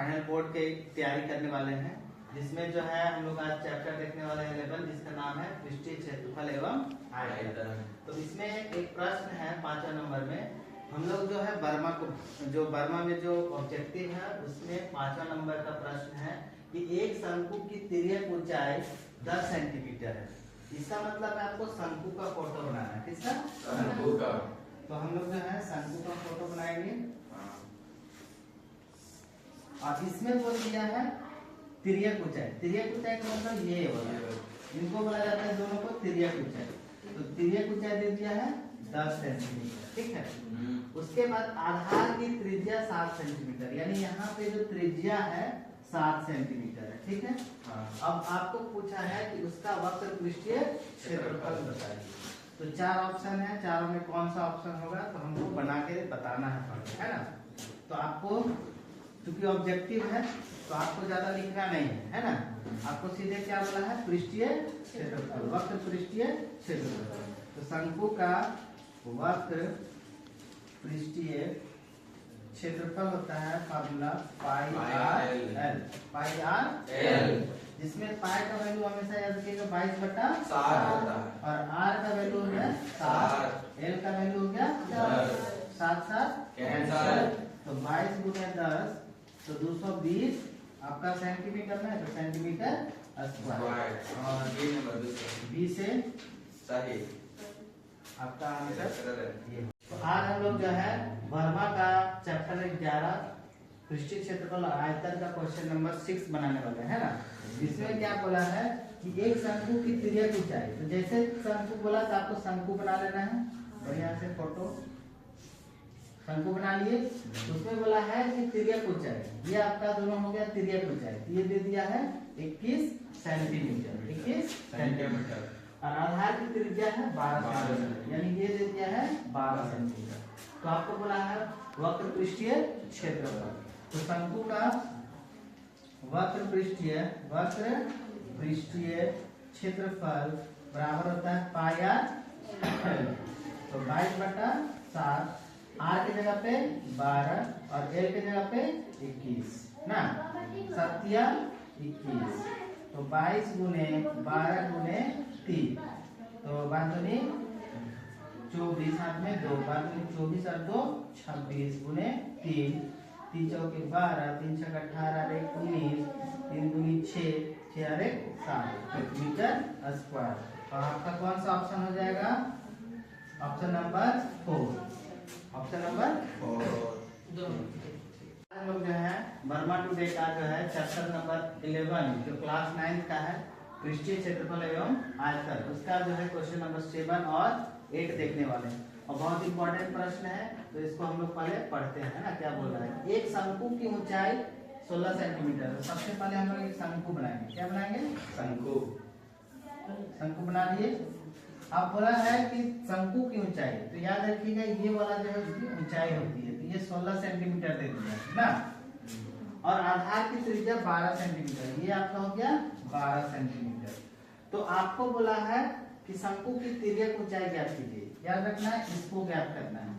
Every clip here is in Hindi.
फाइनल बोर्ड की तैयारी करने वाले हैं, जिसमें जो है हम लोग आज चैप्टर देखने वाले हैं 11, जिसका नाम है पृष्ठीय क्षेत्रफल एवं आयतन। तो इसमें एक प्रश्न है 5वें नंबर में, हम लोग जो है बर्मा में जो ऑब्जेक्टिव है उसमें 5वां नंबर का प्रश्न है कि एक शंकु की तिर्यक ऊंचाई 10 सेंटीमीटर है। इसका मतलब है आपको शंकु का फोटो बनाना है। किसका? शंकु का। तो हम लोग जो है शंकु का फोटो बनाएंगे और इसमें बोल दिया है तिर्यक ऊंचाई। तिर्यक ऊंचाई का मतलब ये वाला, इनको बोला जाता है दोनों को तिर्यक ऊंचाई। तो तिर्यक ऊंचाई दे दिया है 10 सेंटीमीटर, ठीक है। उसके बाद आधार की त्रिज्या 7 सेंटीमीटर, यानी यहाँ पे जो त्रिज्या है 7 सेंटीमीटर है, ठीक है। अब आपको पूछा है कि उसका वक्र पृष्ठीय क्षेत्रफल बताइए। तो 4 ऑप्शन है, चारों में कौन सा ऑप्शन होगा तो हमको बना के बताना है ना। तो आपको क्योंकि ऑब्जेक्टिव है तो आपको ज्यादा लिखना नहीं है ना। आपको सीधे क्या बोला है, पृष्ठीय क्षेत्रफल, वक्र पृष्ठीय क्षेत्रफल। तो शंकु का वक्र पृष्ठीय क्षेत्रफल होता है फॉर्मूला पाई आर एल, जिसमें पाई का वैल्यू हमेशा याद रखिएगा 22/7 और आर का वैल्यू है 7, एल का वैल्यू हो गया 7 कैंसिल। तो 22 गुने 10 तो 220 आपका सेंटीमीटर में, तो सेंटीमीटर स्क्वायर और 20 से सही आपका आंसर ये। तो आज हम लोग जो है वर्मा का चैप्टर 11 पृष्ठीय क्षेत्रफल और आयतन का क्वेश्चन नंबर 6 बनाने वाले हैं ना। इसमें क्या बोला है कि एक शंकु की तिर्यक ऊंचाई, तो जैसे शंकु बोला तो आपको शंकु बना लेना है बढ़िया से, फोटो शंकु बना लिए। उसमें बोला है कि तिर्यक ऊंचाई, ये आपका दोनों हो गया तिर्यक ऊंचाई, ये दे दिया है 21 सेंटीमीटर, 21 सेंटीमीटर और आधार की त्रिज्या है 12 सेंटीमीटर, यानी ये दे दिया है 12 सेंटीमीटर। तो आपको बोला है वक्र पृष्ठीय क्षेत्रफल। तो शंकु का वक्र पृष्ठीय क्षेत्रफल बराबर होता है पाई आर। तो 22/7, आर की जगह पे 12 और एल की जगह पे 21 ना, 7 21। तो 22 गुने 12 गुने 3, तो 24 हाथ में 2, 24 और 2 26 गुने 3, 3 चौके 12, 3 छक 18, 1 19, 3 दूनी 6, 6 और 1 7 मीटर स्क्वायर। और आपका कौन सा ऑप्शन हो जाएगा? Option number 4। Option number 4। हम लोग जो है वर्मा टुडे का जो है चैप्टर नंबर 11 जो क्लास 9 का है पृष्ठीय क्षेत्रफल एवं आयतन, उसका जो है क्वेश्चन नंबर 7 और 8 देखने वाले हैं। और बहुत इंपॉर्टेंट प्रश्न है, तो इसको हम लोग पहले पढ़ते हैं ना। क्या बोल रहा है, एक शंकु की ऊंचाई 16 सेंटीमीटर। तो सबसे पहले हम लोग एक शंकु बनाएंगे। क्या बनाएंगे? शंकु बना लिए। अब बोला है कि शंकु की ऊंचाई, तो याद रखिएगा ये वाला जो है उसकी ऊंचाई होती है, तो ये 16 सेंटीमीटर दे दिया है ना। और आधार की त्रिज्या 12 सेंटीमीटर, ये आपका हो गया 12 सेंटीमीटर। तो आपको बोला है कि शंकु की तिर्यक ऊंचाई ज्ञात कीजिए। याद रखना है, इसको ज्ञात करना है।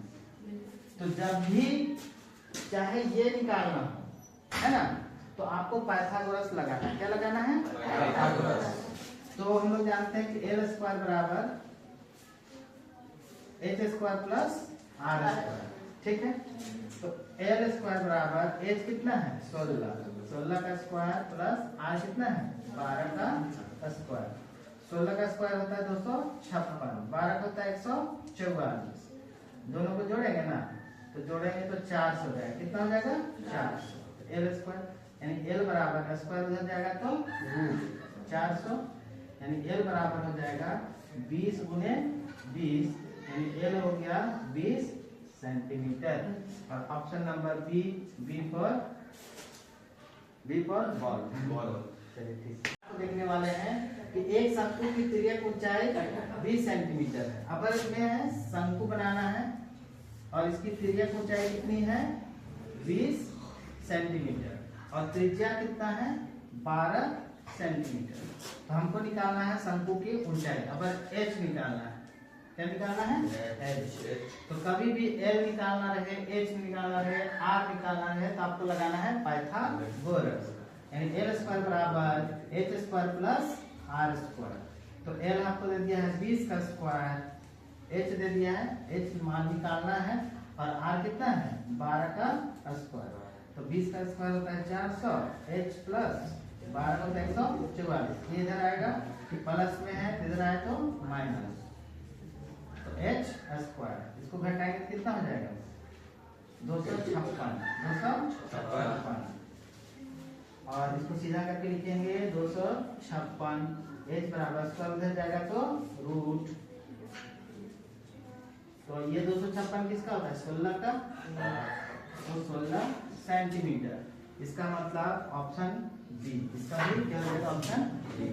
तो जब भी चाहे ये निकालना हो है ना, तो आपको पाइथागोरस लगाना है। क्या लगाना है? पाइथागोरस। तो हम लोग जानते हैं कि एल स्क्वायर बराबर h square plus r square, ठीक है। तो एल स्क्वायर बराबर एच कितना है 16 का स्क्वायर प्लस आर कितना है 12 का स्क्वायर। 16 का स्क्वायर होता है 256, 12 का होता है 144। दोनों को जोड़ेंगे ना, तो जोड़ेंगे तो 400 हो जाएगा। कितना हो जाएगा? 400। एल स्क्वायर यानी एल बराबर स्क्वायर उधर जाएगा तो रूट 400, यानी एल बराबर हो जाएगा 20 गुने 20, यानी एल हो गया 20 सेंटीमीटर। और option number B for ball. चलिए ठीक है, तो देखने वाले हैं कि एक शंकु की तिर्यक ऊंचाई 20 सेंटीमीटर है। अब इसमें है शंकु बनाना है और इसकी तिर्यक ऊंचाई कितनी है 20 सेंटीमीटर और त्रिज्या कितना है 12 सेंटीमीटर। तो हमको निकालना है शंकु की ऊंचाई। अब एच निकालना है। क्या निकालना है? h। तो कभी भी l निकालना रहे, h निकालना रहे, r निकालना रहे तो आपको लगाना है पाइथागोरस, यानी l स्क्वायर बराबर h square plus r square. तो l आपको दे दिया है 20 का स्क्वायर, h दे दिया है, h मान निकालना है, और r कितना है? 12 का स्क्वायर। तो 20 का स्क्वायर होता है 400, h प्लस 12 होता है 144। ये इधर आएगा प्लस में है, इधर आए तो माइनस, तो h स्क्वायर, इसको घटाएंगे तो कितना हो जाएगा? 256। और इसको सीधा करके लिखेंगे 256, h बराबर स्क्वायर उधर जाएगा तो रूट। तो ये 256 किसका होता है? 16 का, तो 16 सेंटीमीटर। इसका मतलब ऑप्शन डी, इसका भी क्या हो जाएगा? Option D.